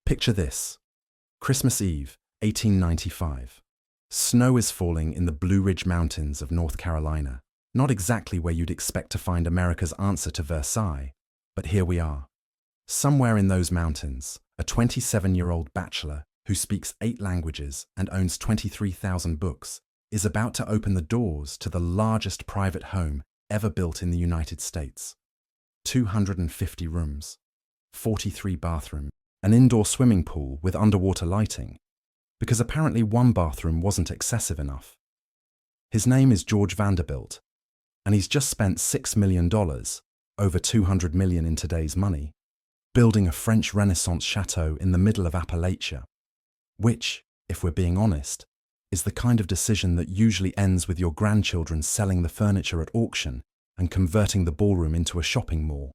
Picture this. Christmas Eve, 1895. Snow is falling in the Blue Ridge Mountains of North Carolina. Not exactly where you'd expect to find America's answer to Versailles, but here we are. Somewhere in those mountains, a 27-year-old bachelor who speaks 8 languages and owns 23,000 books is about to open the doors to the largest private home ever built in the United States. 250 rooms, 43 bathrooms, an indoor swimming pool with underwater lighting, because apparently one bathroom wasn't excessive enough. His name is George Vanderbilt, and he's just spent $6 million, over $200 million in today's money, building a French Renaissance chateau in the middle of Appalachia, which, if we're being honest, is the kind of decision that usually ends with your grandchildren selling the furniture at auction and converting the ballroom into a shopping mall.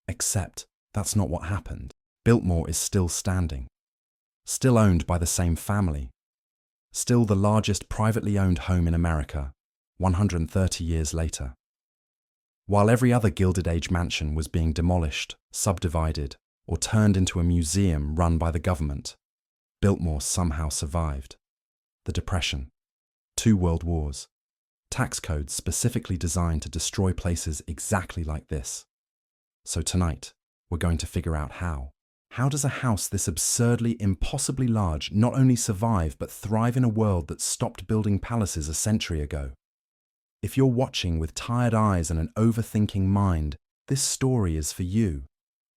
Except that's not what happened. Biltmore is still standing, still owned by the same family, still the largest privately owned home in America, 130 years later. While every other Gilded Age mansion was being demolished, subdivided, or turned into a museum run by the government, Biltmore somehow survived. The Depression, 2 world wars, tax codes specifically designed to destroy places exactly like this. So tonight, we're going to figure out how. How does a house this absurdly, impossibly large not only survive but thrive in a world that stopped building palaces a century ago? If you're watching with tired eyes and an overthinking mind, this story is for you.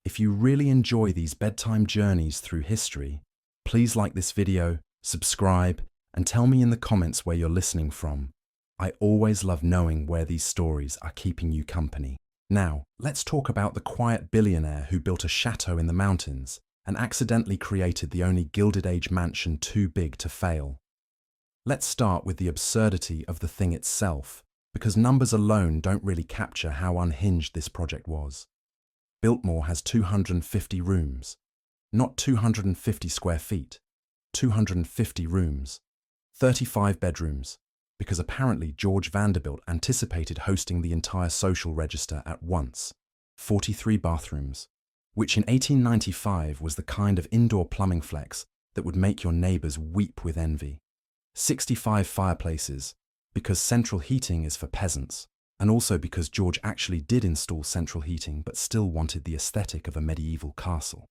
If you really enjoy these bedtime journeys through history, please like this video, subscribe, and tell me in the comments where you're listening from. I always love knowing where these stories are keeping you company. Now, let's talk about the quiet billionaire who built a chateau in the mountains and accidentally created the only Gilded Age mansion too big to fail. Let's start with the absurdity of the thing itself, because numbers alone don't really capture how unhinged this project was. Biltmore has 250 rooms, not 250 square feet, 250 rooms, 35 bedrooms, because apparently George Vanderbilt anticipated hosting the entire social register at once, 43 bathrooms, which in 1895 was the kind of indoor plumbing flex that would make your neighbors weep with envy, 65 fireplaces, because central heating is for peasants, and also because George actually did install central heating but still wanted the aesthetic of a medieval castle.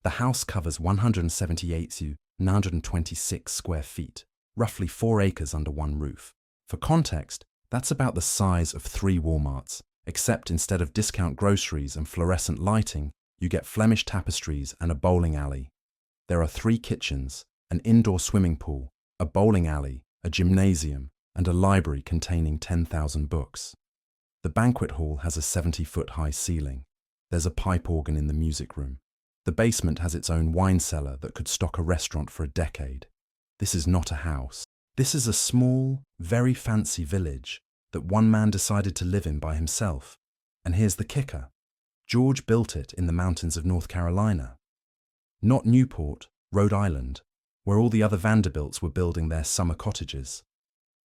The house covers 178 to 926 square feet, roughly 4 acres under one roof. For context, that's about the size of 3 Walmarts, except instead of discount groceries and fluorescent lighting, you get Flemish tapestries and a bowling alley. There are 3 kitchens, an indoor swimming pool, a bowling alley, a gymnasium, and a library containing 10,000 books. The banquet hall has a 70-foot-high ceiling. There's a pipe organ in the music room. The basement has its own wine cellar that could stock a restaurant for a decade. This is not a house. This is a small, very fancy village that one man decided to live in by himself. And here's the kicker. George built it in the mountains of North Carolina. Not Newport, Rhode Island, where all the other Vanderbilts were building their summer cottages.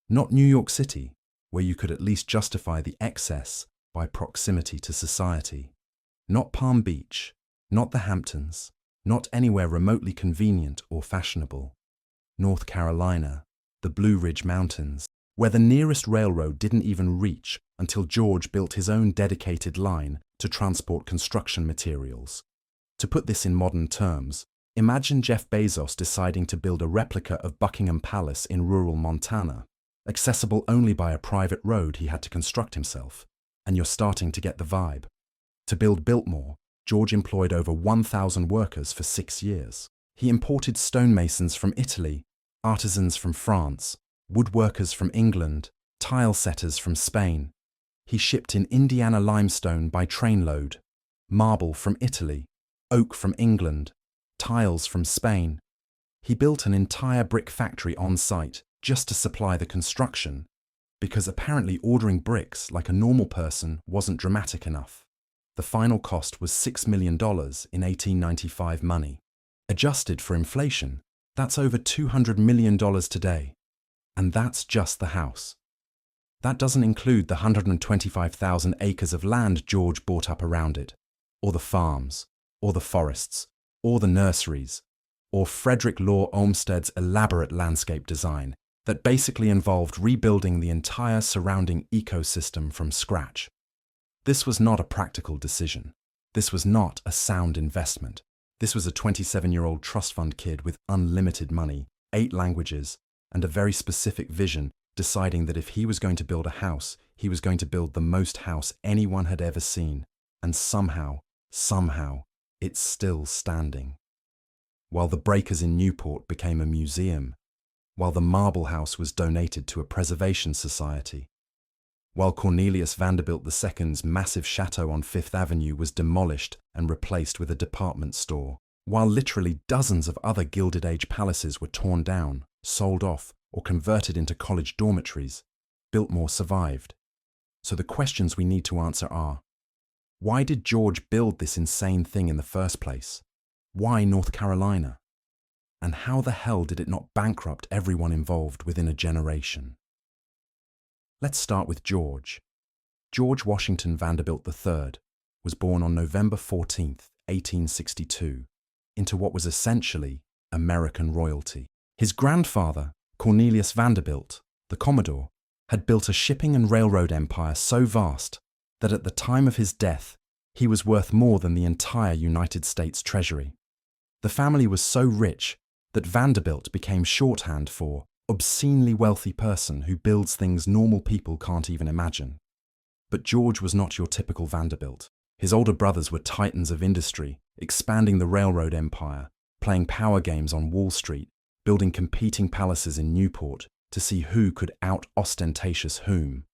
Not New York City, where you could at least justify the excess by proximity to society. Not Palm Beach, not the Hamptons, not anywhere remotely convenient or fashionable. North Carolina, the Blue Ridge Mountains, where the nearest railroad didn't even reach until George built his own dedicated line to transport construction materials. To put this in modern terms, imagine Jeff Bezos deciding to build a replica of Buckingham Palace in rural Montana, accessible only by a private road he had to construct himself, and you're starting to get the vibe. To build Biltmore, George employed over 1,000 workers for 6 years. He imported stonemasons from Italy, artisans from France, woodworkers from England, tile setters from Spain. He shipped in Indiana limestone by trainload, marble from Italy, oak from England, tiles from Spain. He built an entire brick factory on site just to supply the construction, because apparently ordering bricks like a normal person wasn't dramatic enough. The final cost was $6 million in 1895 money. Adjusted for inflation, that's over $200 million today. And that's just the house. That doesn't include the 125,000 acres of land George bought up around it, or the farms, or the forests, or the nurseries, or Frederick Law Olmsted's elaborate landscape design that basically involved rebuilding the entire surrounding ecosystem from scratch. This was not a practical decision. This was not a sound investment. This was a 27-year-old trust fund kid with unlimited money, 8 languages, and a very specific vision, deciding that if he was going to build a house, he was going to build the most house anyone had ever seen, and somehow, it's still standing. While the Breakers in Newport became a museum, while the Marble House was donated to a preservation society, while Cornelius Vanderbilt II's massive chateau on Fifth Avenue was demolished and replaced with a department store, while literally dozens of other Gilded Age palaces were torn down, sold off, or converted into college dormitories, Biltmore survived. So the questions we need to answer are: why did George build this insane thing in the first place? Why North Carolina? And how the hell did it not bankrupt everyone involved within a generation? Let's start with George. George Washington Vanderbilt III was born on November 14, 1862, into what was essentially American royalty. His grandfather, Cornelius Vanderbilt, the Commodore, had built a shipping and railroad empire so vast that at the time of his death, he was worth more than the entire United States Treasury. The family was so rich that Vanderbilt became shorthand for obscenely wealthy person who builds things normal people can't even imagine. But George was not your typical Vanderbilt. His older brothers were titans of industry, expanding the railroad empire, playing power games on Wall Street, building competing palaces in Newport to see who could out-ostentatious whom.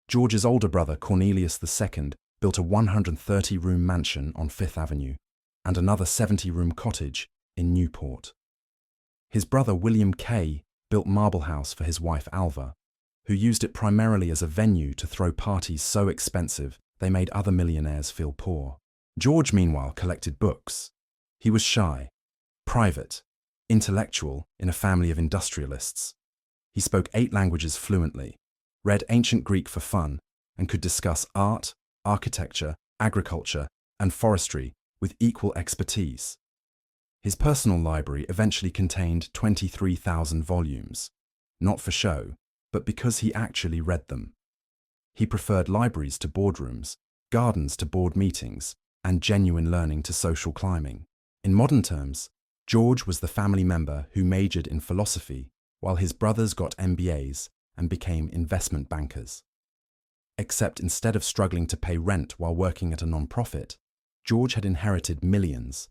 George's older brother, Cornelius II, built a 130-room mansion on Fifth Avenue and another 70-room cottage in Newport. His brother William Kay built Marble House for his wife Alva, who used it primarily as a venue to throw parties so expensive they made other millionaires feel poor. George, meanwhile, collected books. He was shy, private, intellectual in a family of industrialists. He spoke 8 languages fluently, read ancient Greek for fun, and could discuss art, architecture, agriculture, and forestry with equal expertise. His personal library eventually contained 23,000 volumes, not for show, but because he actually read them. He preferred libraries to boardrooms, gardens to board meetings, and genuine learning to social climbing. In modern terms, George was the family member who majored in philosophy while his brothers got MBAs and became investment bankers. Except instead of struggling to pay rent while working at a non-profit, George had inherited millions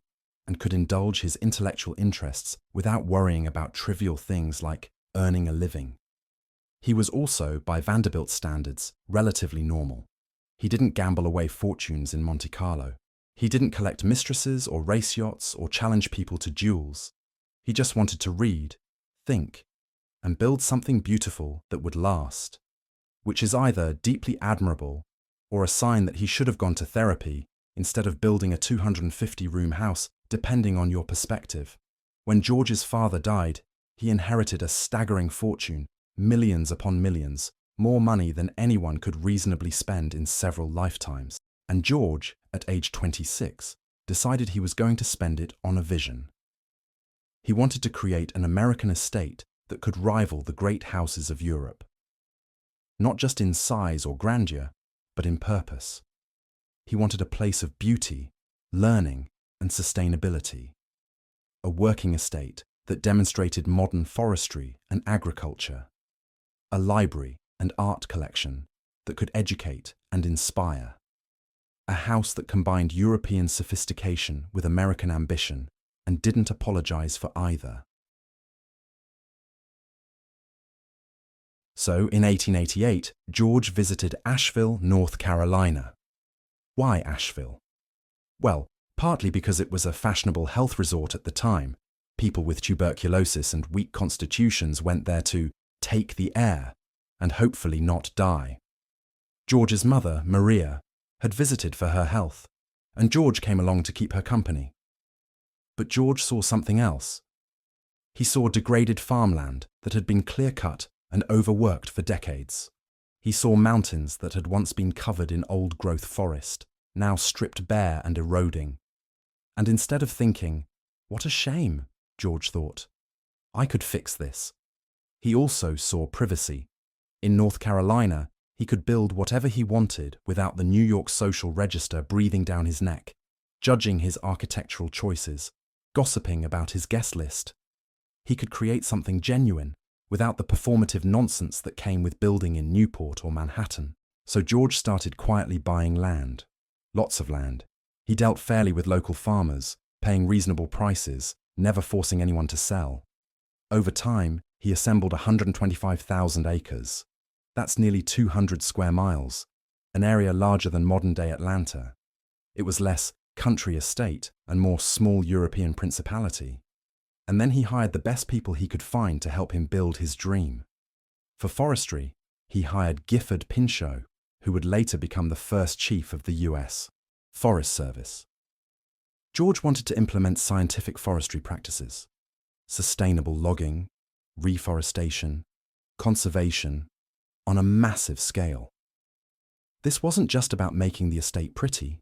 and could indulge his intellectual interests without worrying about trivial things like earning a living. He was also, by Vanderbilt standards, relatively normal. He didn't gamble away fortunes in Monte Carlo. He didn't collect mistresses or race yachts or challenge people to duels. He just wanted to read, think, and build something beautiful that would last, which is either deeply admirable or a sign that he should have gone to therapy instead of building a 250-room house, depending on your perspective. When George's father died, he inherited a staggering fortune, millions upon millions, more money than anyone could reasonably spend in several lifetimes. And George, at age 26, decided he was going to spend it on a vision. He wanted to create an American estate that could rival the great houses of Europe. Not just in size or grandeur, but in purpose. He wanted a place of beauty, learning, and sustainability. A working estate that demonstrated modern forestry and agriculture. A library and art collection that could educate and inspire. A house that combined European sophistication with American ambition and didn't apologize for either. So, in 1888, George visited Asheville, North Carolina. Why Asheville? Well, partly because it was a fashionable health resort at the time. People with tuberculosis and weak constitutions went there to take the air and hopefully not die. George's mother, Maria, had visited for her health, and George came along to keep her company. But George saw something else. He saw degraded farmland that had been clear-cut and overworked for decades. He saw mountains that had once been covered in old-growth forest, now stripped bare and eroding. And instead of thinking, "What a shame," George thought, "I could fix this." He also saw privacy. In North Carolina, he could build whatever he wanted without the New York social register breathing down his neck, judging his architectural choices, gossiping about his guest list. He could create something genuine without the performative nonsense that came with building in Newport or Manhattan. So George started quietly buying land. Lots of land. He dealt fairly with local farmers, paying reasonable prices, never forcing anyone to sell. Over time, he assembled 125,000 acres. That's nearly 200 square miles, an area larger than modern-day Atlanta. It was less country estate and more small European principality. And then he hired the best people he could find to help him build his dream. For forestry, he hired Gifford Pinchot, who would later become the first chief of the U.S. Forest Service. George wanted to implement scientific forestry practices, sustainable logging, reforestation, conservation, on a massive scale. This wasn't just about making the estate pretty.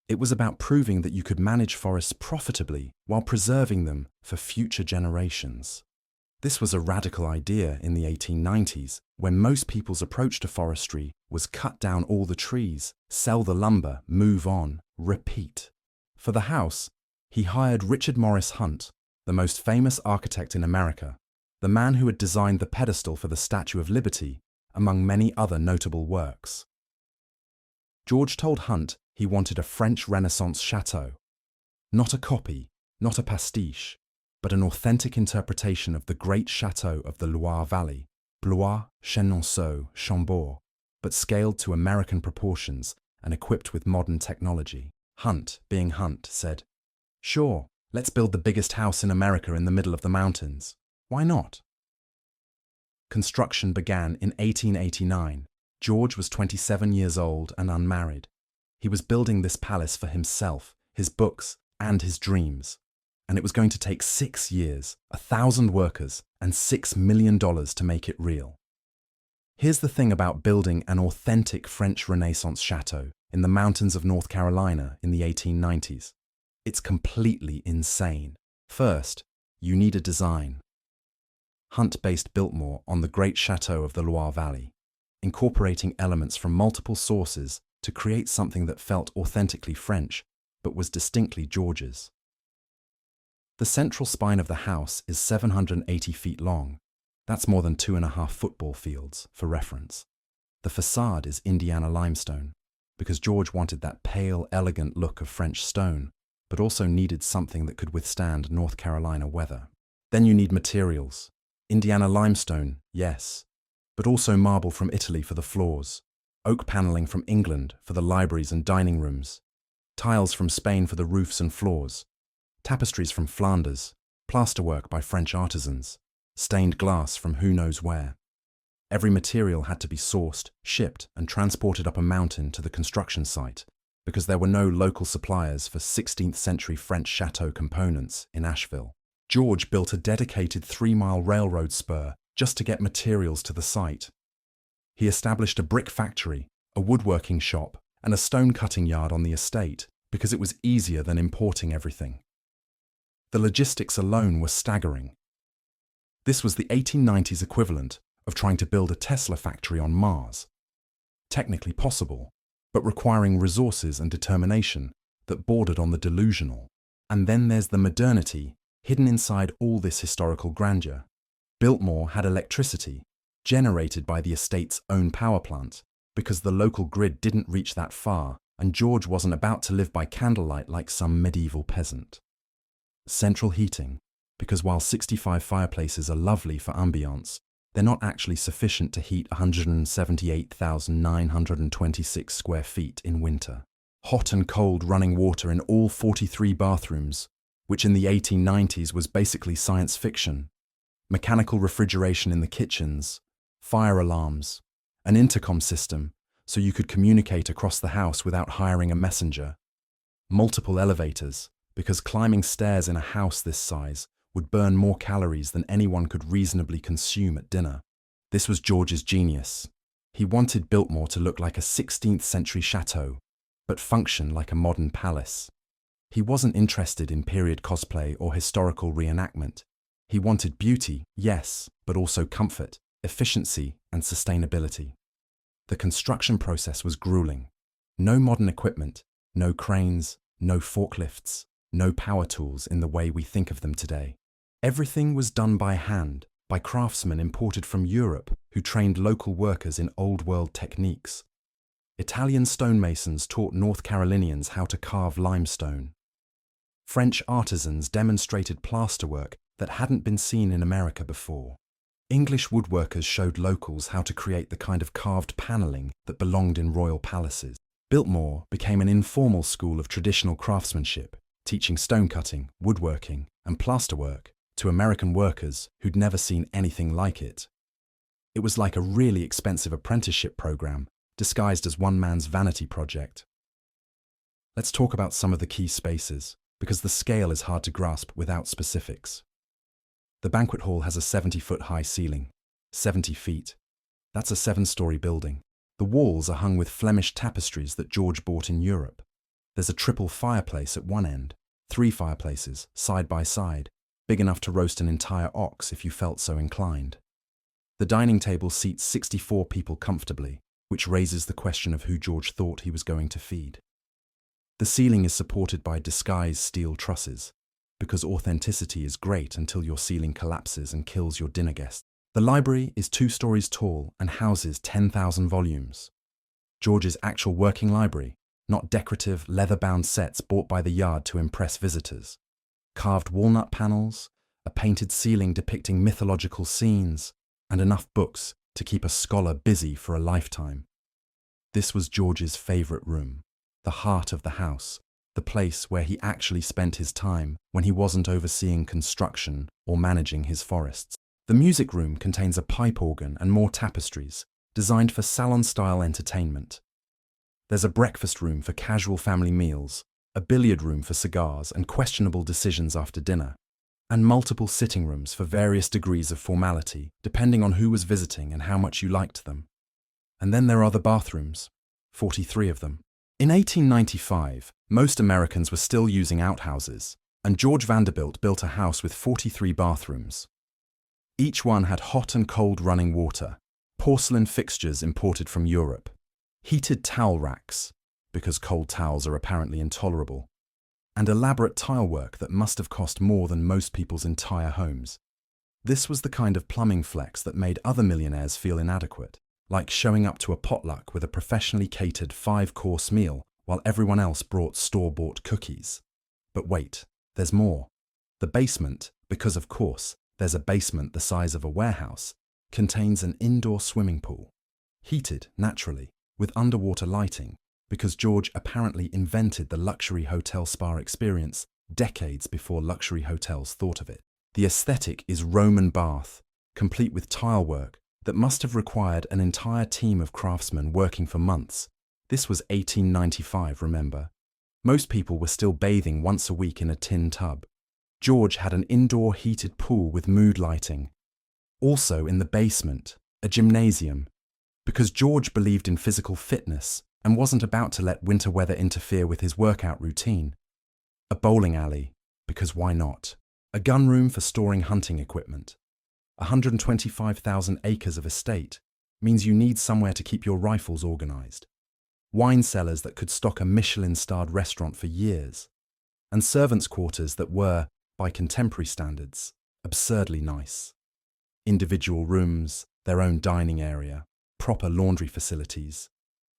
It was about proving that you could manage forests profitably while preserving them for future generations. This was a radical idea in the 1890s, when most people's approach to forestry was cut down all the trees, sell the lumber, move on, repeat. For the house, he hired Richard Morris Hunt, the most famous architect in America, the man who had designed the pedestal for the Statue of Liberty, among many other notable works. George told Hunt he wanted a French Renaissance chateau. Not a copy, not a pastiche, but an authentic interpretation of the great chateau of the Loire Valley, Blois, Chenonceau, Chambord, but scaled to American proportions and equipped with modern technology. Hunt, being Hunt, said, "Sure, let's build the biggest house in America in the middle of the mountains. Why not?" Construction began in 1889. George was 27 years old and unmarried. He was building this palace for himself, his books, and his dreams. And it was going to take 6 years, 1,000 workers, and $6 million to make it real. Here's the thing about building an authentic French Renaissance chateau in the mountains of North Carolina in the 1890s. It's completely insane. First, you need a design. Hunt based Biltmore on the great chateau of the Loire Valley, incorporating elements from multiple sources to create something that felt authentically French, but was distinctly George's. The central spine of the house is 780 feet long. That's more than 2.5 football fields, for reference. The facade is Indiana limestone, because George wanted that pale, elegant look of French stone, but also needed something that could withstand North Carolina weather. Then you need materials. Indiana limestone, yes, but also marble from Italy for the floors, oak paneling from England for the libraries and dining rooms, tiles from Spain for the roofs and floors, tapestries from Flanders, plasterwork by French artisans, stained glass from who knows where. Every material had to be sourced, shipped, and transported up a mountain to the construction site, because there were no local suppliers for 16th century French chateau components in Asheville. George built a dedicated 3-mile railroad spur just to get materials to the site. He established a brick factory, a woodworking shop, and a stone-cutting yard on the estate because it was easier than importing everything. The logistics alone were staggering. This was the 1890s equivalent of trying to build a Tesla factory on Mars. Technically possible, but requiring resources and determination that bordered on the delusional. And then there's the modernity hidden inside all this historical grandeur. Biltmore had electricity, generated by the estate's own power plant, because the local grid didn't reach that far, and George wasn't about to live by candlelight like some medieval peasant. Central heating, because while 65 fireplaces are lovely for ambiance, they're not actually sufficient to heat 178,926 square feet in winter. Hot and cold running water in all 43 bathrooms, which in the 1890s was basically science fiction. Mechanical refrigeration in the kitchens, fire alarms, an intercom system so you could communicate across the house without hiring a messenger. Multiple elevators, because climbing stairs in a house this size would burn more calories than anyone could reasonably consume at dinner. This was George's genius. He wanted Biltmore to look like a 16th century chateau, but function like a modern palace. He wasn't interested in period cosplay or historical reenactment. He wanted beauty, yes, but also comfort, efficiency, and sustainability. The construction process was grueling. No modern equipment, no cranes, no forklifts, no power tools in the way we think of them today. Everything was done by hand, by craftsmen imported from Europe who trained local workers in old-world techniques. Italian stonemasons taught North Carolinians how to carve limestone. French artisans demonstrated plasterwork that hadn't been seen in America before. English woodworkers showed locals how to create the kind of carved paneling that belonged in royal palaces. Biltmore became an informal school of traditional craftsmanship, teaching stone-cutting, woodworking, and plasterwork to American workers who'd never seen anything like it. It was like a really expensive apprenticeship program, disguised as one man's vanity project. Let's talk about some of the key spaces, because the scale is hard to grasp without specifics. The banquet hall has a 70-foot-high ceiling. 70 feet. That's a 7-story building. The walls are hung with Flemish tapestries that George bought in Europe. There's a triple fireplace at one end, 3 fireplaces, side by side, big enough to roast an entire ox if you felt so inclined. The dining table seats 64 people comfortably, which raises the question of who George thought he was going to feed. The ceiling is supported by disguised steel trusses, because authenticity is great until your ceiling collapses and kills your dinner guests. The library is 2 stories tall and houses 10,000 volumes. George's actual working library, not decorative, leather-bound sets bought by the yard to impress visitors. Carved walnut panels, a painted ceiling depicting mythological scenes, and enough books to keep a scholar busy for a lifetime. This was George's favourite room, the heart of the house, the place where he actually spent his time when he wasn't overseeing construction or managing his forests. The music room contains a pipe organ and more tapestries, designed for salon-style entertainment. There's a breakfast room for casual family meals, a billiard room for cigars and questionable decisions after dinner, and multiple sitting rooms for various degrees of formality, depending on who was visiting and how much you liked them. And then there are the bathrooms, 43 of them. In 1895, most Americans were still using outhouses, and George Vanderbilt built a house with 43 bathrooms. Each one had hot and cold running water, porcelain fixtures imported from Europe, heated towel racks, because cold towels are apparently intolerable, and elaborate tile work that must have cost more than most people's entire homes. This was the kind of plumbing flex that made other millionaires feel inadequate, like showing up to a potluck with a professionally catered 5-course meal while everyone else brought store-bought cookies. But wait, there's more. The basement, because of course, there's a basement the size of a warehouse, contains an indoor swimming pool. Heated, naturally, with underwater lighting, because George apparently invented the luxury hotel spa experience decades before luxury hotels thought of it. The aesthetic is Roman bath, complete with tile work that must have required an entire team of craftsmen working for months. This was 1895, remember. Most people were still bathing once a week in a tin tub. George had an indoor heated pool with mood lighting. Also in the basement, a gymnasium, because George believed in physical fitness and wasn't about to let winter weather interfere with his workout routine. A bowling alley, because why not? A gun room for storing hunting equipment. 125,000 acres of estate means you need somewhere to keep your rifles organized. Wine cellars that could stock a Michelin-starred restaurant for years. And servants' quarters that were, by contemporary standards, absurdly nice. Individual rooms, their own dining area, proper laundry facilities,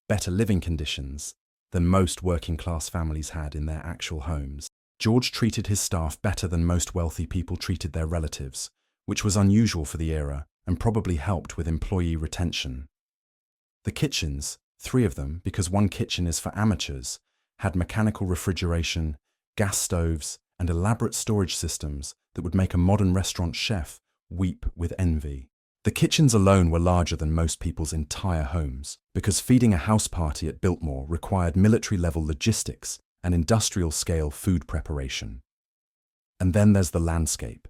better living conditions than most working-class families had in their actual homes. George treated his staff better than most wealthy people treated their relatives, which was unusual for the era and probably helped with employee retention. The kitchens, 3 of them, because one kitchen is for amateurs, had mechanical refrigeration, gas stoves, and elaborate storage systems that would make a modern restaurant chef weep with envy. The kitchens alone were larger than most people's entire homes, because feeding a house party at Biltmore required military-level logistics and industrial-scale food preparation. And then there's the landscape.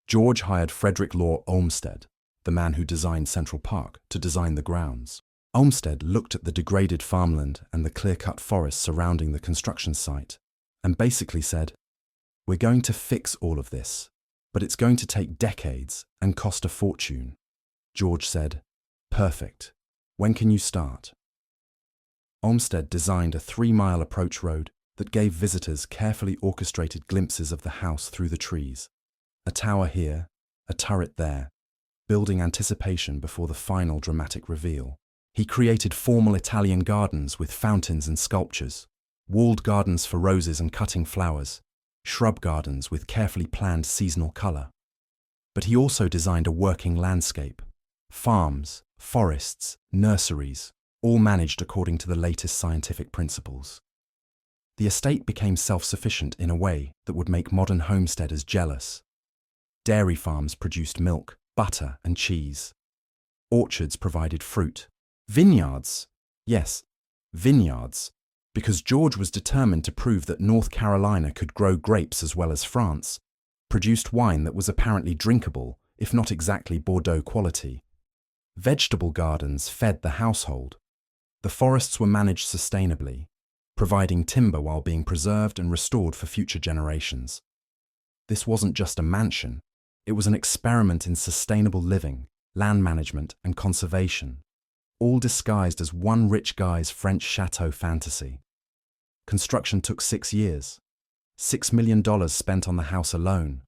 George hired Frederick Law Olmsted, the man who designed Central Park, to design the grounds. Olmsted looked at the degraded farmland and the clear-cut forests surrounding the construction site, and basically said, "We're going to fix all of this, but it's going to take decades and cost a fortune." George said, "Perfect. When can you start?" Olmsted designed a 3-mile approach road that gave visitors carefully orchestrated glimpses of the house through the trees. A tower here, a turret there, building anticipation before the final dramatic reveal. He created formal Italian gardens with fountains and sculptures, walled gardens for roses and cutting flowers, shrub gardens with carefully planned seasonal colour. But he also designed a working landscape, farms, forests, nurseries, all managed according to the latest scientific principles. The estate became self-sufficient in a way that would make modern homesteaders jealous. Dairy farms produced milk, butter, and cheese. Orchards provided fruit. Vineyards, yes, vineyards, because George was determined to prove that North Carolina could grow grapes as well as France, produced wine that was apparently drinkable, if not exactly Bordeaux quality. Vegetable gardens fed the household. The forests were managed sustainably, providing timber while being preserved and restored for future generations. This wasn't just a mansion, it was an experiment in sustainable living, land management, and conservation, all disguised as one rich guy's French chateau fantasy. Construction took 6 years. $6 million spent on the house alone,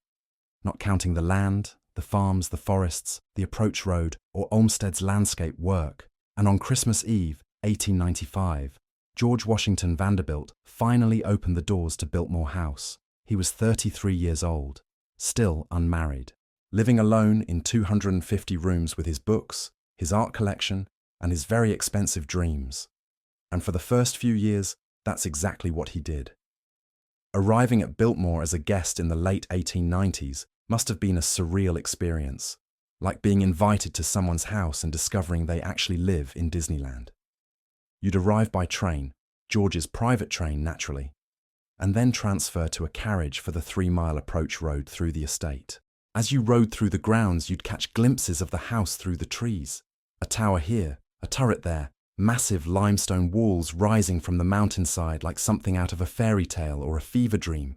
not counting the land, the farms, the forests, the approach road, or Olmsted's landscape work. And on Christmas Eve, 1895, George Washington Vanderbilt finally opened the doors to Biltmore House. He was 33 years old, still unmarried, living alone in 250 rooms with his books, his art collection, and his very expensive dreams. And for the first few years, that's exactly what he did. Arriving at Biltmore as a guest in the late 1890s must have been a surreal experience, like being invited to someone's house and discovering they actually live in Disneyland. You'd arrive by train, George's private train naturally, and then transfer to a carriage for the 3-mile approach road through the estate. As you rode through the grounds, you'd catch glimpses of the house through the trees. A tower here, a turret there, massive limestone walls rising from the mountainside like something out of a fairy tale or a fever dream.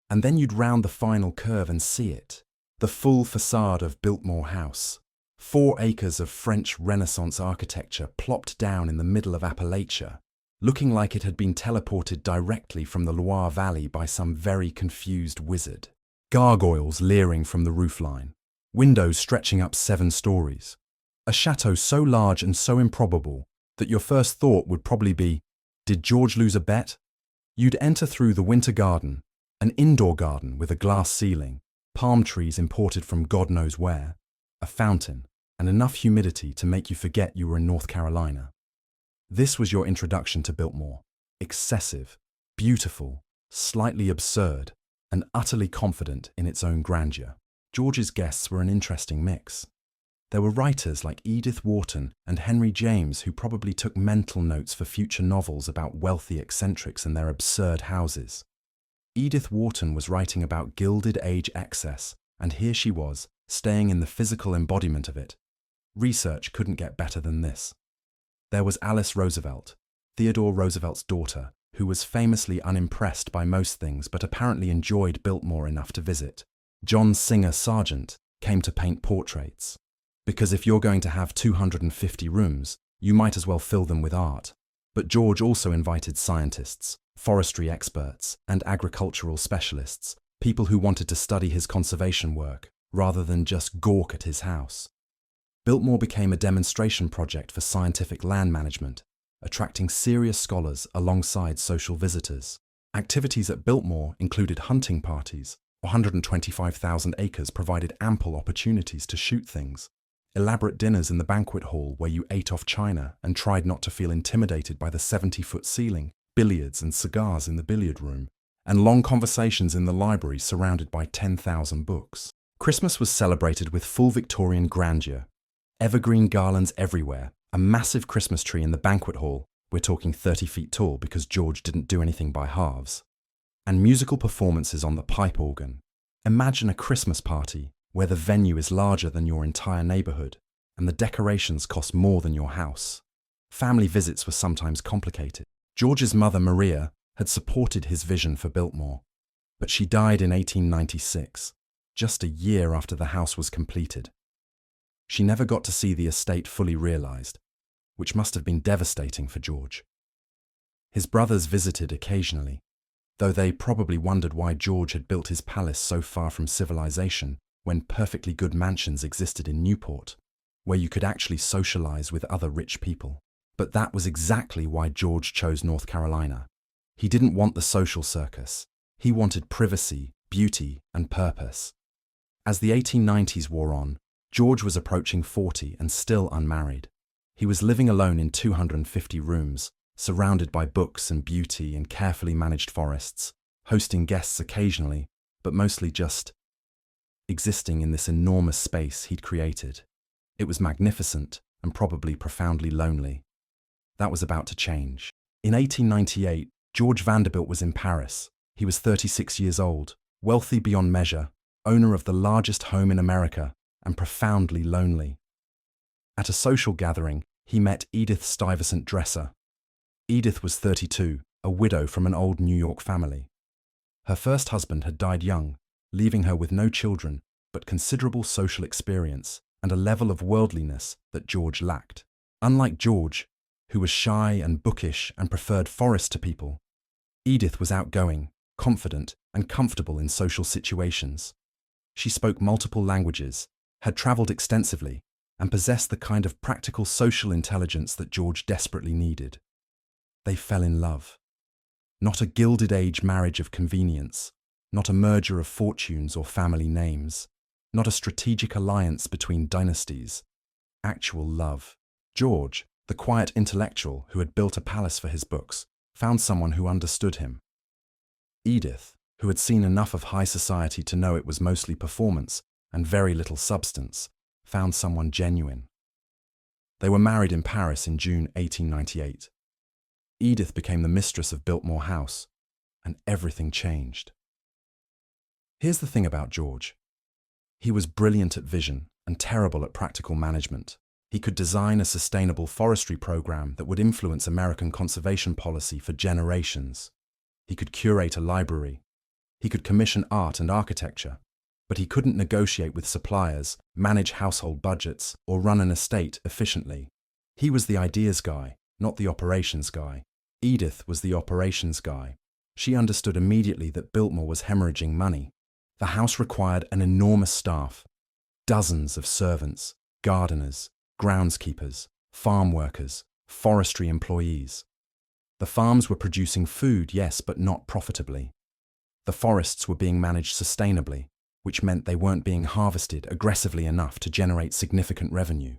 And then you'd round the final curve and see it, the full facade of Biltmore House. 4 acres of French Renaissance architecture plopped down in the middle of Appalachia, looking like it had been teleported directly from the Loire Valley by some very confused wizard. Gargoyles leering from the roofline, windows stretching up 7 stories. A chateau so large and so improbable that your first thought would probably be, did George lose a bet? You'd enter through the winter garden, an indoor garden with a glass ceiling, palm trees imported from God knows where, a fountain, and enough humidity to make you forget you were in North Carolina. This was your introduction to Biltmore. Excessive, beautiful, slightly absurd, and utterly confident in its own grandeur. George's guests were an interesting mix. There were writers like Edith Wharton and Henry James who probably took mental notes for future novels about wealthy eccentrics and their absurd houses. Edith Wharton was writing about Gilded Age excess, and here she was, staying in the physical embodiment of it. Research couldn't get better than this. There was Alice Roosevelt, Theodore Roosevelt's daughter, who was famously unimpressed by most things but apparently enjoyed Biltmore enough to visit. John Singer Sargent came to paint portraits. Because if you're going to have 250 rooms, you might as well fill them with art. But George also invited scientists, forestry experts, and agricultural specialists, people who wanted to study his conservation work, rather than just gawk at his house. Biltmore became a demonstration project for scientific land management, attracting serious scholars alongside social visitors. Activities at Biltmore included hunting parties. 125,000 acres provided ample opportunities to shoot things. Elaborate dinners in the banquet hall where you ate off china and tried not to feel intimidated by the 70-foot ceiling, billiards and cigars in the billiard room, and long conversations in the library surrounded by 10,000 books. Christmas was celebrated with full Victorian grandeur. Evergreen garlands everywhere, a massive Christmas tree in the banquet hall, we're talking 30 feet tall because George didn't do anything by halves, and musical performances on the pipe organ. Imagine a Christmas party where the venue is larger than your entire neighborhood and the decorations cost more than your house. Family visits were sometimes complicated. George's mother, Maria, had supported his vision for Biltmore, but she died in 1896, just a year after the house was completed. She never got to see the estate fully realized, which must have been devastating for George. His brothers visited occasionally, though they probably wondered why George had built his palace so far from civilization when perfectly good mansions existed in Newport, where you could actually socialize with other rich people. But that was exactly why George chose North Carolina. He didn't want the social circus. He wanted privacy, beauty, and purpose. As the 1890s wore on, George was approaching 40 and still unmarried. He was living alone in 250 rooms, surrounded by books and beauty and carefully managed forests, hosting guests occasionally, but mostly just existing in this enormous space he'd created. It was magnificent and probably profoundly lonely. That was about to change. In 1898, George Vanderbilt was in Paris. He was 36 years old, wealthy beyond measure, owner of the largest home in America, and profoundly lonely. At a social gathering, he met Edith Stuyvesant Dresser. Edith was 32, a widow from an old New York family. Her first husband had died young, leaving her with no children, but considerable social experience and a level of worldliness that George lacked. Unlike George, who was shy and bookish and preferred forest to people, Edith was outgoing, confident, and comfortable in social situations. She spoke multiple languages, had traveled extensively, and possessed the kind of practical social intelligence that George desperately needed. They fell in love. Not a Gilded Age marriage of convenience, not a merger of fortunes or family names, not a strategic alliance between dynasties. Actual love. George, the quiet intellectual who had built a palace for his books, found someone who understood him. Edith, who had seen enough of high society to know it was mostly performance and very little substance, found someone genuine. They were married in Paris in June 1898. Edith became the mistress of Biltmore House, and everything changed. Here's the thing about George. He was brilliant at vision and terrible at practical management. He could design a sustainable forestry program that would influence American conservation policy for generations. He could curate a library. He could commission art and architecture, but he couldn't negotiate with suppliers, manage household budgets, or run an estate efficiently. He was the ideas guy, not the operations guy. Edith was the operations guy. She understood immediately that Biltmore was hemorrhaging money. The house required an enormous staff, dozens of servants, gardeners, groundskeepers, farm workers, forestry employees. The farms were producing food, yes, but not profitably. The forests were being managed sustainably, which meant they weren't being harvested aggressively enough to generate significant revenue.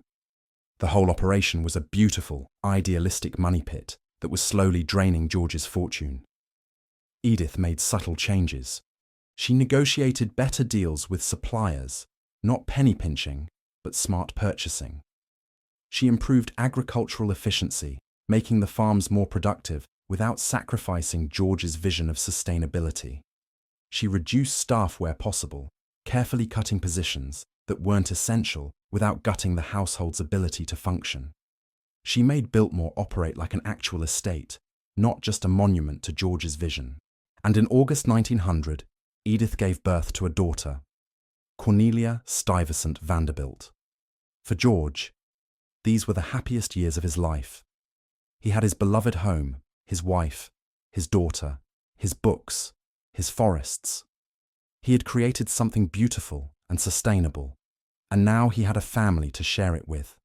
The whole operation was a beautiful, idealistic money pit that was slowly draining George's fortune. Edith made subtle changes. She negotiated better deals with suppliers, not penny pinching, but smart purchasing. She improved agricultural efficiency, making the farms more productive without sacrificing George's vision of sustainability. She reduced staff where possible, carefully cutting positions that weren't essential without gutting the household's ability to function. She made Biltmore operate like an actual estate, not just a monument to George's vision. And in August 1900, Edith gave birth to a daughter, Cornelia Stuyvesant Vanderbilt. For George, these were the happiest years of his life. He had his beloved home, his wife, his daughter, his books, his forests. He had created something beautiful and sustainable, and now he had a family to share it with.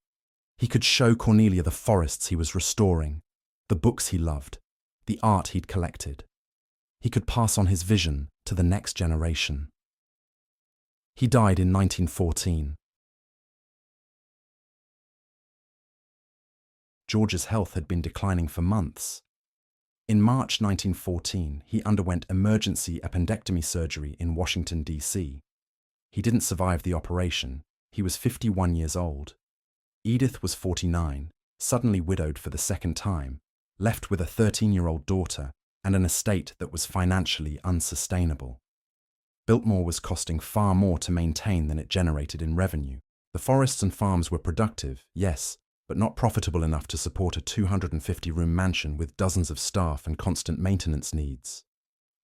He could show Cornelia the forests he was restoring, the books he loved, the art he'd collected. He could pass on his vision to the next generation. He died in 1914. George's health had been declining for months. In March 1914, he underwent emergency appendectomy surgery in Washington, D.C. He didn't survive the operation. He was 51 years old. Edith was 49, suddenly widowed for the second time, left with a 13-year-old daughter and an estate that was financially unsustainable. Biltmore was costing far more to maintain than it generated in revenue. The forests and farms were productive, yes, but not profitable enough to support a 250-room mansion with dozens of staff and constant maintenance needs.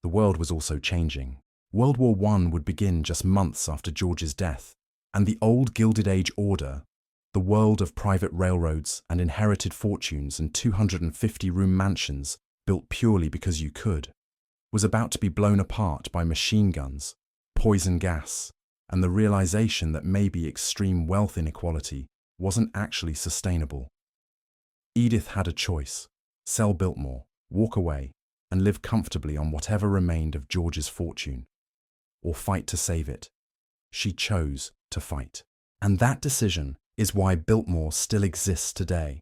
The world was also changing. World War I would begin just months after George's death, and the old Gilded Age order, the world of private railroads and inherited fortunes and 250-room mansions built purely because you could, was about to be blown apart by machine guns, poison gas, and the realization that maybe extreme wealth inequality wasn't actually sustainable. Edith had a choice: sell Biltmore, walk away, and live comfortably on whatever remained of George's fortune, or fight to save it. She chose to fight. And that decision is why Biltmore still exists today.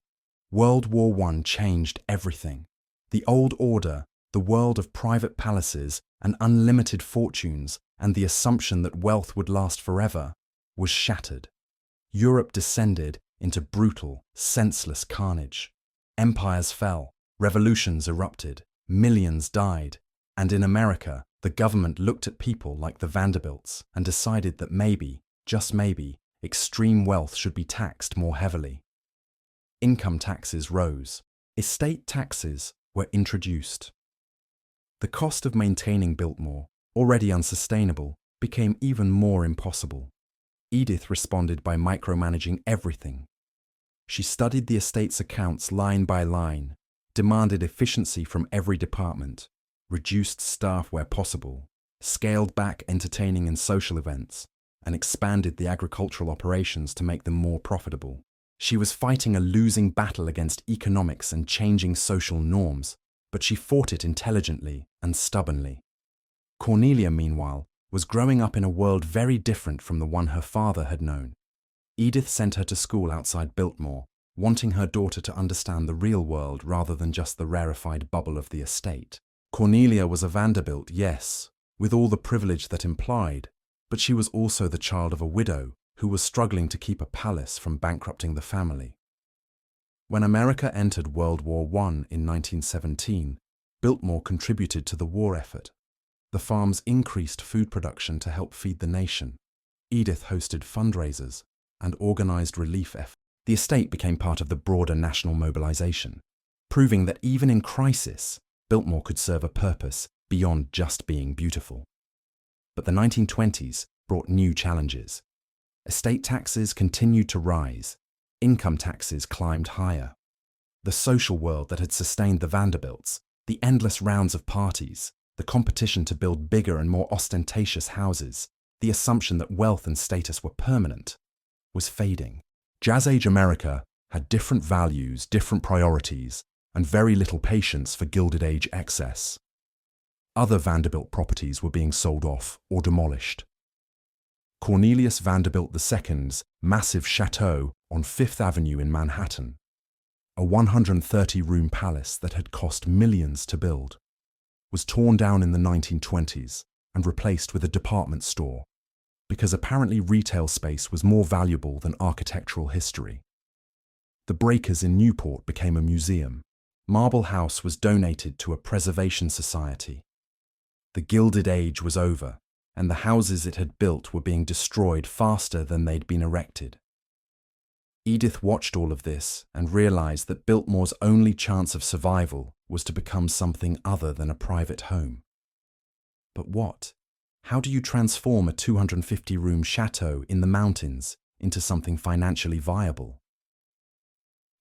World War I changed everything. The old order, the world of private palaces and unlimited fortunes, and the assumption that wealth would last forever, was shattered. Europe descended into brutal, senseless carnage. Empires fell, revolutions erupted, millions died, and in America, the government looked at people like the Vanderbilts and decided that maybe, just maybe, extreme wealth should be taxed more heavily. Income taxes rose. Estate taxes were introduced. The cost of maintaining Biltmore, already unsustainable, became even more impossible. Edith responded by micromanaging everything. She studied the estate's accounts line by line, demanded efficiency from every department, reduced staff where possible, scaled back entertaining and social events, and expanded the agricultural operations to make them more profitable. She was fighting a losing battle against economics and changing social norms, but she fought it intelligently and stubbornly. Cornelia, meanwhile, was growing up in a world very different from the one her father had known. Edith sent her to school outside Biltmore, wanting her daughter to understand the real world rather than just the rarefied bubble of the estate. Cornelia was a Vanderbilt, yes, with all the privilege that implied, but she was also the child of a widow who was struggling to keep a palace from bankrupting the family. When America entered World War I in 1917, Biltmore contributed to the war effort. The farms increased food production to help feed the nation. Edith hosted fundraisers and organized relief efforts. The estate became part of the broader national mobilization, proving that even in crisis, Biltmore could serve a purpose beyond just being beautiful. But the 1920s brought new challenges. Estate taxes continued to rise. Income taxes climbed higher. The social world that had sustained the Vanderbilts, the endless rounds of parties, the competition to build bigger and more ostentatious houses, the assumption that wealth and status were permanent, was fading. Jazz-age America had different values, different priorities, and very little patience for Gilded Age excess. Other Vanderbilt properties were being sold off or demolished. Cornelius Vanderbilt II's massive chateau on Fifth Avenue in Manhattan, a 130-room palace that had cost millions to build, was torn down in the 1920s and replaced with a department store, because apparently retail space was more valuable than architectural history. The Breakers in Newport became a museum. Marble House was donated to a preservation society. The Gilded Age was over, and the houses it had built were being destroyed faster than they'd been erected. Edith watched all of this and realized that Biltmore's only chance of survival was to become something other than a private home. But what? How do you transform a 250-room chateau in the mountains into something financially viable?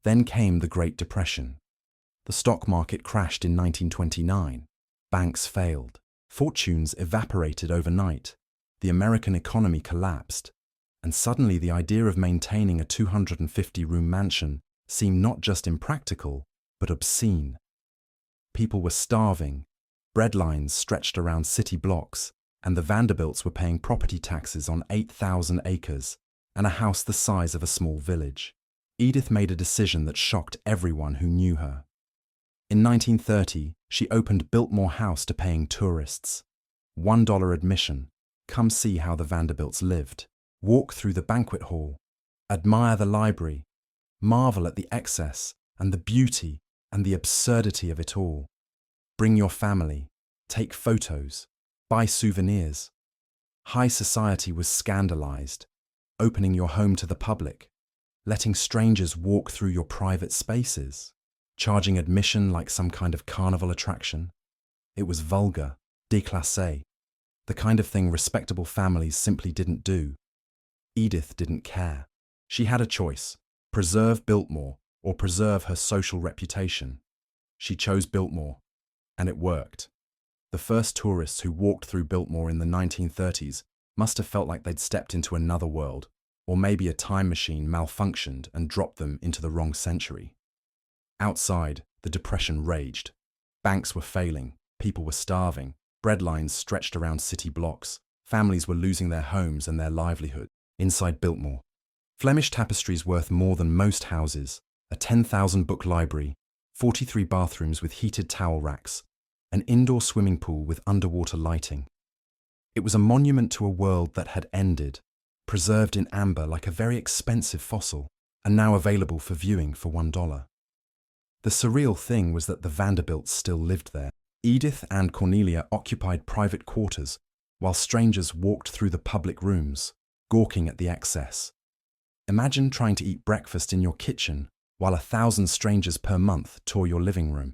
Then came the Great Depression. The stock market crashed in 1929. Banks failed. Fortunes evaporated overnight. The American economy collapsed. And suddenly the idea of maintaining a 250-room mansion seemed not just impractical, but obscene. People were starving. Bread lines stretched around city blocks, and the Vanderbilts were paying property taxes on 8,000 acres and a house the size of a small village. Edith made a decision that shocked everyone who knew her. In 1930, she opened Biltmore House to paying tourists. $1 admission. Come see how the Vanderbilts lived. Walk through the banquet hall. Admire the library. Marvel at the excess and the beauty and the absurdity of it all. Bring your family. Take photos. Buy souvenirs. High society was scandalized. Opening your home to the public. letting strangers walk through your private spaces, charging admission like some kind of carnival attraction. It was vulgar, déclassé, the kind of thing respectable families simply didn't do. Edith didn't care. She had a choice: preserve Biltmore or preserve her social reputation. She chose Biltmore, and it worked. The first tourists who walked through Biltmore in the 1930s must have felt like they'd stepped into another world, or maybe a time machine malfunctioned and dropped them into the wrong century. Outside, the Depression raged. Banks were failing, people were starving, bread lines stretched around city blocks, families were losing their homes and their livelihood. Inside Biltmore, Flemish tapestries worth more than most houses, a 10,000-book library, 43 bathrooms with heated towel racks, an indoor swimming pool with underwater lighting. It was a monument to a world that had ended, preserved in amber like a very expensive fossil, and now available for viewing for $1. The surreal thing was that the Vanderbilts still lived there. Edith and Cornelia occupied private quarters, while strangers walked through the public rooms, gawking at the excess. Imagine trying to eat breakfast in your kitchen while 1,000 strangers per month tour your living room.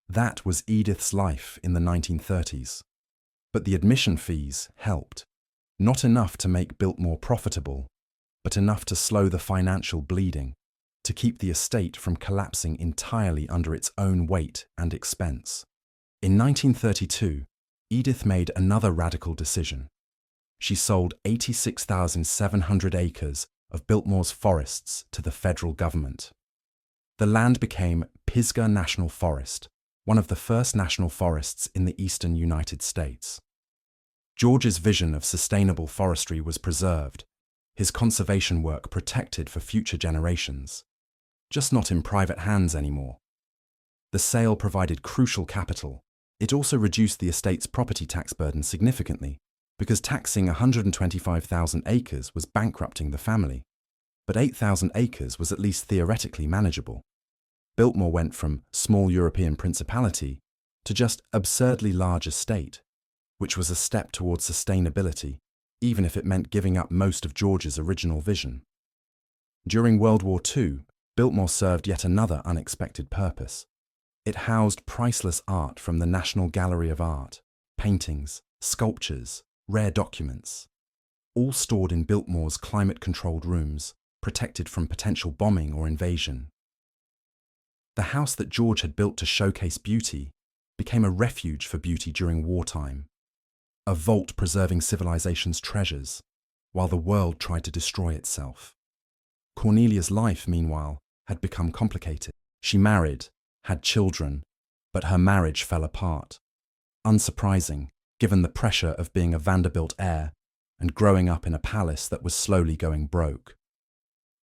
That was Edith's life in the 1930s. But the admission fees helped. Not enough to make Biltmore profitable, but enough to slow the financial bleeding, to keep the estate from collapsing entirely under its own weight and expense. In 1932, Edith made another radical decision. She sold 86,700 acres of Biltmore's forests to the federal government. The land became Pisgah National Forest, one of the first national forests in the eastern United States. George's vision of sustainable forestry was preserved, his conservation work protected for future generations, just not in private hands anymore. The sale provided crucial capital. It also reduced the estate's property tax burden significantly, because taxing 125,000 acres was bankrupting the family. But 8,000 acres was at least theoretically manageable. Biltmore went from small European principality to just absurdly large estate, which was a step towards sustainability, even if it meant giving up most of George's original vision. During World War II, Biltmore served yet another unexpected purpose. It housed priceless art from the National Gallery of Art, paintings, sculptures, rare documents, all stored in Biltmore's climate-controlled rooms, protected from potential bombing or invasion. The house that George had built to showcase beauty became a refuge for beauty during wartime, a vault preserving civilization's treasures, while the world tried to destroy itself. Cornelia's life, meanwhile, had become complicated. She married, had children, but her marriage fell apart. Unsurprising, given the pressure of being a Vanderbilt heir and growing up in a palace that was slowly going broke.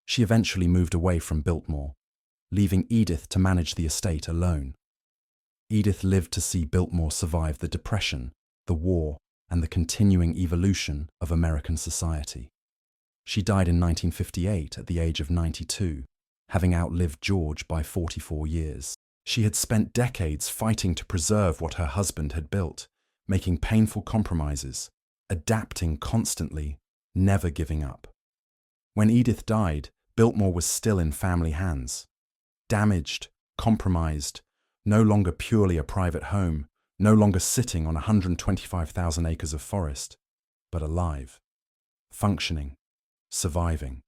She eventually moved away from Biltmore, leaving Edith to manage the estate alone. Edith lived to see Biltmore survive the Depression, the war, and the continuing evolution of American society. She died in 1958 at the age of 92, having outlived George by 44 years. She had spent decades fighting to preserve what her husband had built, making painful compromises, adapting constantly, never giving up. When Edith died, Biltmore was still in family hands. Damaged, compromised, no longer purely a private home, no longer sitting on 125,000 acres of forest, but alive, functioning, surviving.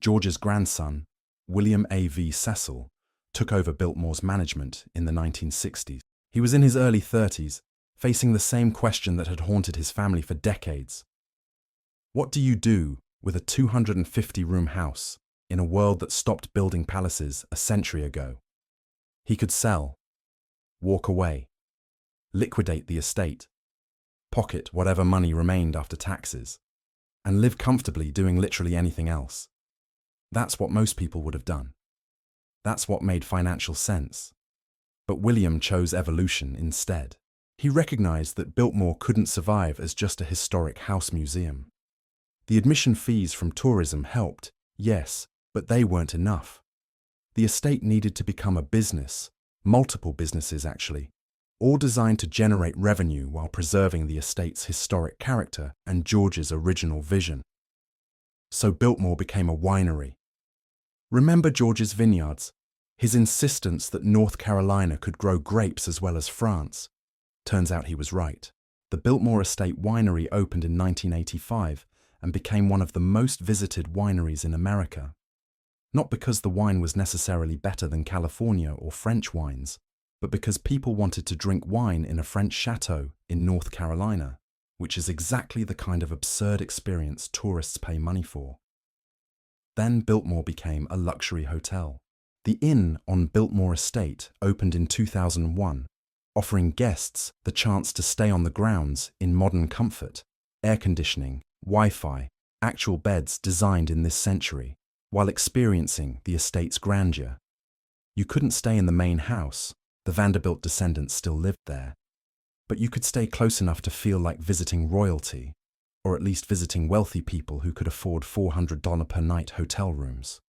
George's grandson, William A.V. Cecil, took over Biltmore's management in the 1960s. He was in his early 30s, facing the same question that had haunted his family for decades. What do you do with a 250-room house in a world that stopped building palaces a century ago? He could sell, walk away, liquidate the estate, pocket whatever money remained after taxes, and live comfortably doing literally anything else. That's what most people would have done. That's what made financial sense. But William chose evolution instead. He recognized that Biltmore couldn't survive as just a historic house museum. The admission fees from tourism helped, yes, but they weren't enough. The estate needed to become a business, multiple businesses actually, all designed to generate revenue while preserving the estate's historic character and George's original vision. So Biltmore became a winery, Remember George's vineyards? His insistence that North Carolina could grow grapes as well as France. Turns out he was right. The Biltmore Estate winery opened in 1985 and became one of the most visited wineries in America. Not because the wine was necessarily better than California or French wines, but because people wanted to drink wine in a French chateau in North Carolina, which is exactly the kind of absurd experience tourists pay money for. Then Biltmore became a luxury hotel. The Inn on Biltmore Estate opened in 2001, offering guests the chance to stay on the grounds in modern comfort, air conditioning, Wi-Fi, actual beds designed in this century, while experiencing the estate's grandeur. You couldn't stay in the main house, the Vanderbilt descendants still lived there, but you could stay close enough to feel like visiting royalty, or at least visiting wealthy people who could afford $400 per night hotel rooms.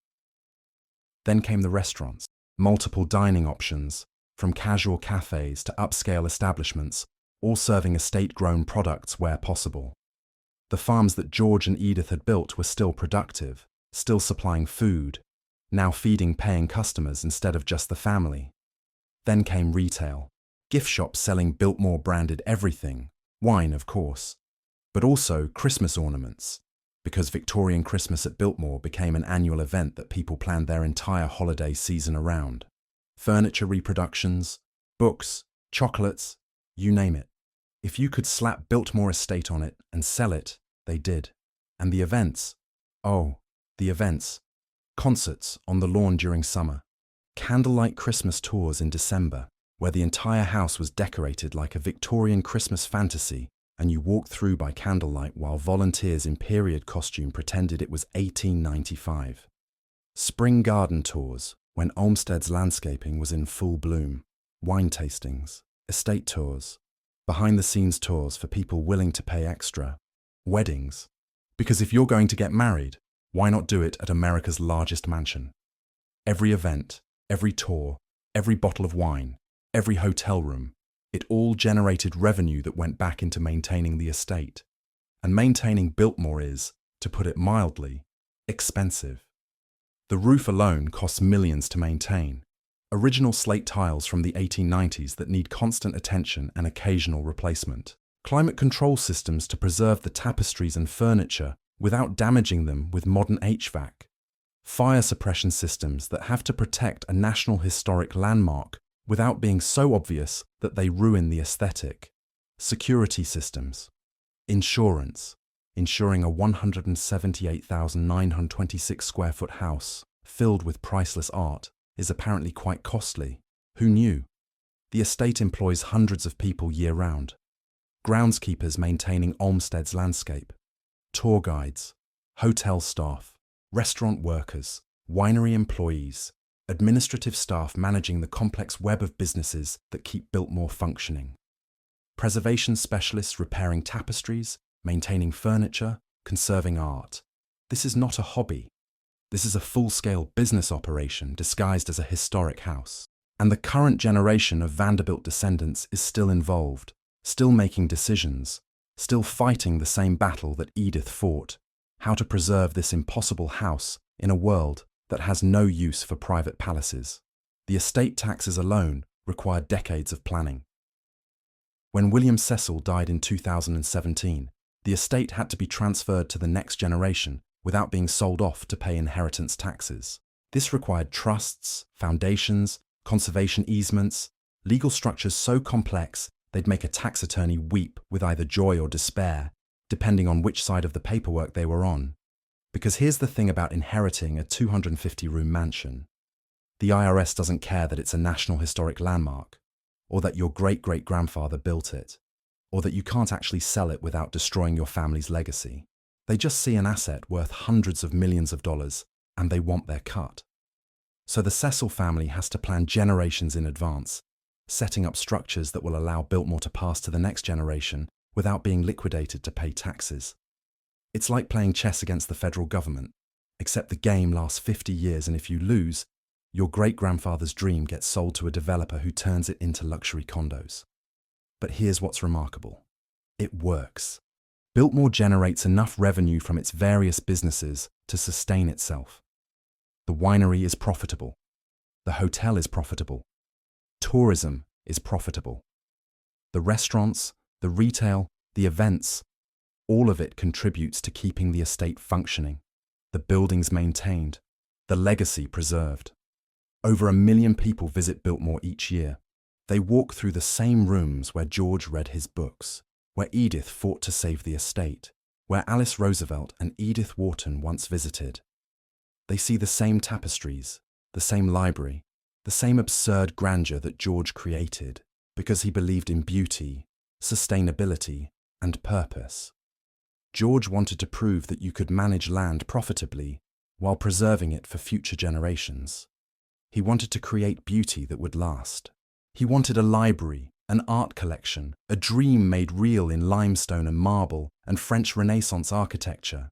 Then came the restaurants, multiple dining options, from casual cafes to upscale establishments, all serving estate-grown products where possible. The farms that George and Edith had built were still productive, still supplying food, now feeding paying customers instead of just the family. Then came retail, gift shops selling Biltmore-branded everything, wine of course, but also Christmas ornaments, because Victorian Christmas at Biltmore became an annual event that people planned their entire holiday season around. Furniture reproductions, books, chocolates, you name it. If you could slap Biltmore Estate on it and sell it, they did. And the events, concerts on the lawn during summer, candlelight Christmas tours in December, where the entire house was decorated like a Victorian Christmas fantasy and you walked through by candlelight while volunteers in period costume pretended it was 1895. Spring garden tours, when Olmsted's landscaping was in full bloom, wine tastings, estate tours, behind-the-scenes tours for people willing to pay extra, weddings. Because if you're going to get married, why not do it at America's largest mansion? Every event, every tour, every bottle of wine, every hotel room, it all generated revenue that went back into maintaining the estate. And maintaining Biltmore is, to put it mildly, expensive. The roof alone costs millions to maintain. Original slate tiles from the 1890s that need constant attention and occasional replacement. Climate control systems to preserve the tapestries and furniture without damaging them with modern HVAC. Fire suppression systems that have to protect a national historic landmark without being so obvious that they ruin the aesthetic. Security systems. Insurance. Insuring a 178,926 square foot house filled with priceless art is apparently quite costly. Who knew? The estate employs hundreds of people year-round. Groundskeepers maintaining Olmsted's landscape. Tour guides. Hotel staff. Restaurant workers. Winery employees. Administrative staff managing the complex web of businesses that keep Biltmore functioning. Preservation specialists repairing tapestries, maintaining furniture, conserving art. This is not a hobby. This is a full-scale business operation disguised as a historic house. And the current generation of Vanderbilt descendants is still involved, still making decisions, still fighting the same battle that Edith fought, how to preserve this impossible house in a world that has no use for private palaces. The estate taxes alone required decades of planning. When William Cecil died in 2017, the estate had to be transferred to the next generation without being sold off to pay inheritance taxes. This required trusts, foundations, conservation easements, legal structures so complex they'd make a tax attorney weep with either joy or despair, depending on which side of the paperwork they were on. Because here's the thing about inheriting a 250-room mansion. The IRS doesn't care that it's a National Historic Landmark, or that your great-great-grandfather built it, or that you can't actually sell it without destroying your family's legacy. They just see an asset worth hundreds of millions of dollars, and they want their cut. So the Cecil family has to plan generations in advance, setting up structures that will allow Biltmore to pass to the next generation without being liquidated to pay taxes. It's like playing chess against the federal government, except the game lasts 50 years and if you lose, your great-grandfather's dream gets sold to a developer who turns it into luxury condos. But here's what's remarkable. It works. Biltmore generates enough revenue from its various businesses to sustain itself. The winery is profitable. The hotel is profitable. Tourism is profitable. The restaurants, the retail, the events, all of it contributes to keeping the estate functioning, the buildings maintained, the legacy preserved. Over 1 million people visit Biltmore each year. They walk through the same rooms where George read his books, where Edith fought to save the estate, where Alice Roosevelt and Edith Wharton once visited. They see the same tapestries, the same library, the same absurd grandeur that George created because he believed in beauty, sustainability, and purpose. George wanted to prove that you could manage land profitably while preserving it for future generations. He wanted to create beauty that would last. He wanted a library, an art collection, a dream made real in limestone and marble and French Renaissance architecture.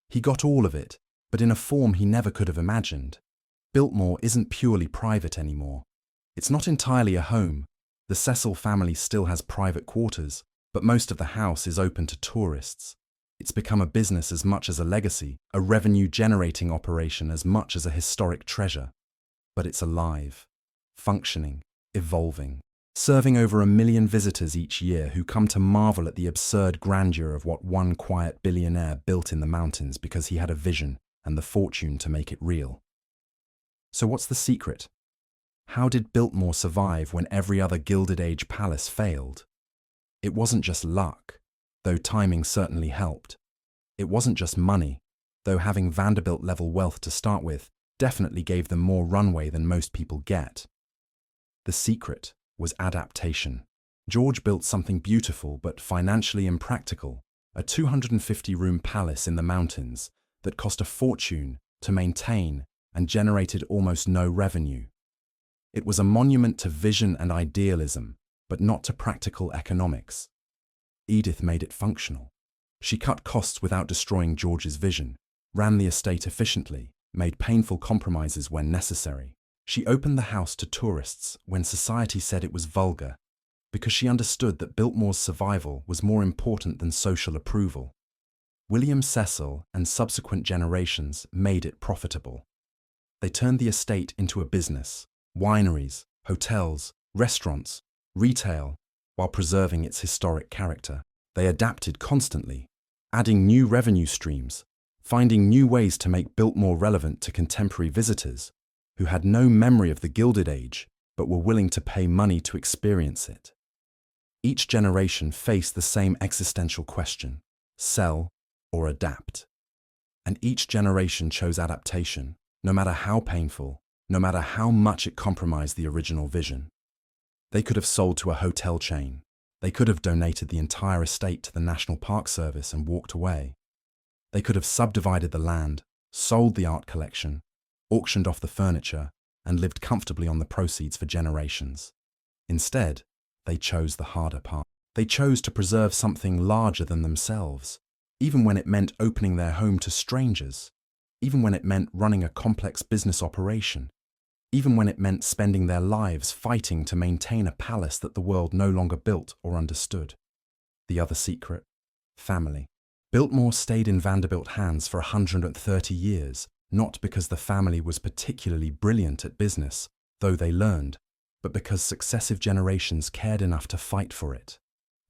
He got all of it, but in a form he never could have imagined. Biltmore isn't purely private anymore. It's not entirely a home. The Cecil family still has private quarters, but most of the house is open to tourists. It's become a business as much as a legacy, a revenue-generating operation as much as a historic treasure. But it's alive, functioning, evolving, serving over 1 million visitors each year who come to marvel at the absurd grandeur of what one quiet billionaire built in the mountains because he had a vision and the fortune to make it real. So what's the secret? How did Biltmore survive when every other Gilded Age palace failed? It wasn't just luck, though timing certainly helped. It wasn't just money, though having Vanderbilt-level wealth to start with definitely gave them more runway than most people get. The secret was adaptation. George built something beautiful but financially impractical, a 250-room palace in the mountains that cost a fortune to maintain and generated almost no revenue. It was a monument to vision and idealism, but not to practical economics. Edith made it functional. She cut costs without destroying George's vision, ran the estate efficiently, made painful compromises when necessary. She opened the house to tourists when society said it was vulgar, because she understood that Biltmore's survival was more important than social approval. William Cecil and subsequent generations made it profitable. They turned the estate into a business, wineries, hotels, restaurants, retail, while preserving its historic character. They adapted constantly, adding new revenue streams, finding new ways to make Biltmore relevant to contemporary visitors who had no memory of the Gilded Age but were willing to pay money to experience it. Each generation faced the same existential question: sell or adapt. And each generation chose adaptation, no matter how painful, no matter how much it compromised the original vision. They could have sold to a hotel chain. They could have donated the entire estate to the National Park Service and walked away. They could have subdivided the land, sold the art collection, auctioned off the furniture, and lived comfortably on the proceeds for generations. Instead, they chose the harder path. They chose to preserve something larger than themselves, even when it meant opening their home to strangers, even when it meant running a complex business operation, even when it meant spending their lives fighting to maintain a palace that the world no longer built or understood. The other secret: family. Biltmore stayed in Vanderbilt hands for 130 years, not because the family was particularly brilliant at business, though they learned, but because successive generations cared enough to fight for it.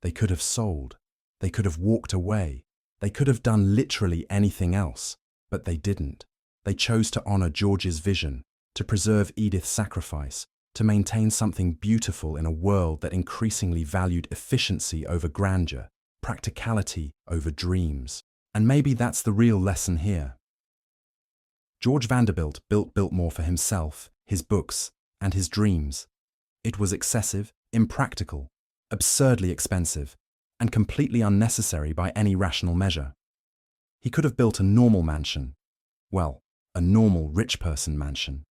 They could have sold, they could have walked away, they could have done literally anything else, but they didn't. They chose to honor George's vision, to preserve Edith's sacrifice, to maintain something beautiful in a world that increasingly valued efficiency over grandeur, practicality over dreams. And maybe that's the real lesson here. George Vanderbilt built Biltmore for himself, his books, and his dreams. It was excessive, impractical, absurdly expensive, and completely unnecessary by any rational measure. He could have built a normal mansion, well, a normal rich person mansion,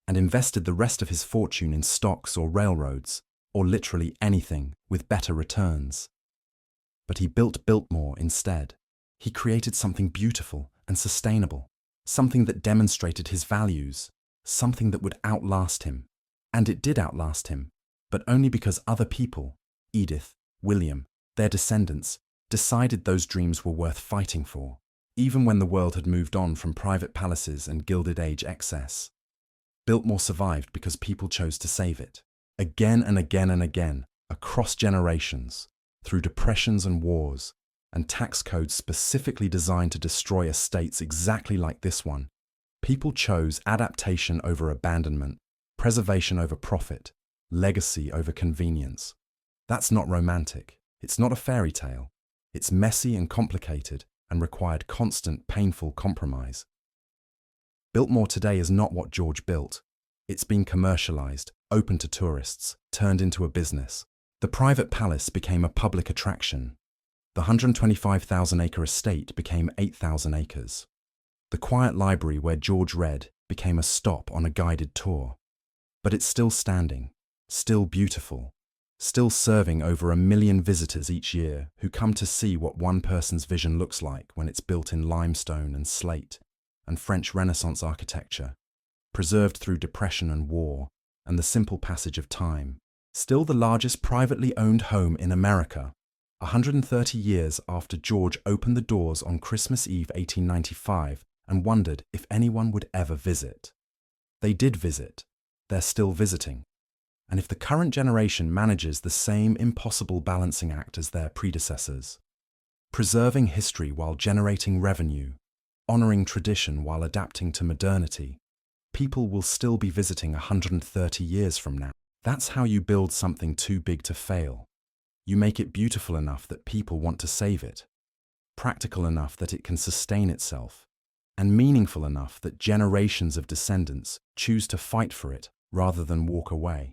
and invested the rest of his fortune in stocks or railroads, or literally anything with better returns. But he built Biltmore instead. He created something beautiful and sustainable, something that demonstrated his values, something that would outlast him. And it did outlast him, but only because other people, Edith, William, their descendants, decided those dreams were worth fighting for. even when the world had moved on from private palaces and Gilded Age excess. Biltmore survived because people chose to save it. Again and again and again, across generations, through depressions and wars, and tax codes specifically designed to destroy estates exactly like this one, people chose adaptation over abandonment, preservation over profit, legacy over convenience. That's not romantic. It's not a fairy tale. It's messy and complicated and required constant, painful compromise. Biltmore today is not what George built. It's been commercialized, open to tourists, turned into a business. The private palace became a public attraction. The 125,000-acre estate became 8,000 acres. The quiet library where George read became a stop on a guided tour. But it's still standing, still beautiful, still serving over 1 million visitors each year who come to see what one person's vision looks like when it's built in limestone and slate and French Renaissance architecture, preserved through depression and war and the simple passage of time. Still the largest privately owned home in America, 130 years after George opened the doors on Christmas Eve 1895 and wondered if anyone would ever visit. They did visit. They're still visiting. And if the current generation manages the same impossible balancing act as their predecessors, preserving history while generating revenue, honoring tradition while adapting to modernity, people will still be visiting 130 years from now. That's how you build something too big to fail. You make it beautiful enough that people want to save it, practical enough that it can sustain itself, and meaningful enough that generations of descendants choose to fight for it rather than walk away.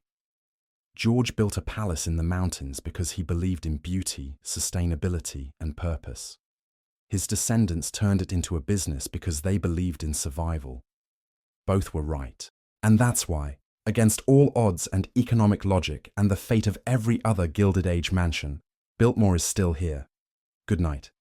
George built a palace in the mountains because he believed in beauty, sustainability, and purpose. His descendants turned it into a business because they believed in survival. Both were right. And that's why, against all odds and economic logic and the fate of every other Gilded Age mansion, Biltmore is still here. Good night.